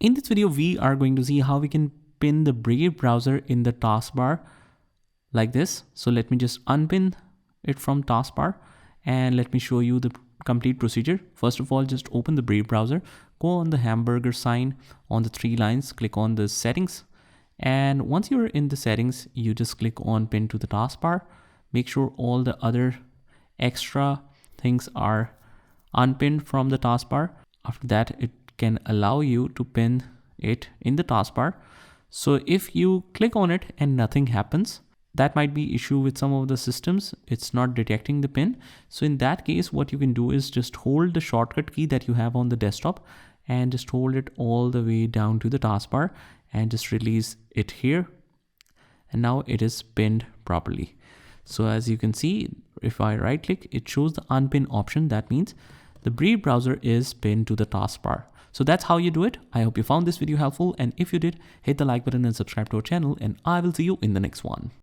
In this video, we are going to see how we can pin the Brave browser in the taskbar like this. So let me just unpin it from taskbar and let me show you the complete procedure. First of all, just open the Brave browser, go on the hamburger sign on the 3 lines, click on the settings. And once you're in the settings, you just click on pin to the taskbar. Make sure all the other extra things are unpinned from the taskbar. After that, it can allow you to pin it in the taskbar. So if you click on it and nothing happens, that might be issue with some of the systems. It's not detecting the pin. So in that case, what you can do is just hold the shortcut key that you have on the desktop and just hold it all the way down to the taskbar and just release it here. And now it is pinned properly. So as you can see, if I right click, it shows the unpin option. That means the Brave browser is pinned to the taskbar. So that's how you do it. I hope you found this video helpful. And if you did, hit the like button and subscribe to our channel, and I will see you in the next one.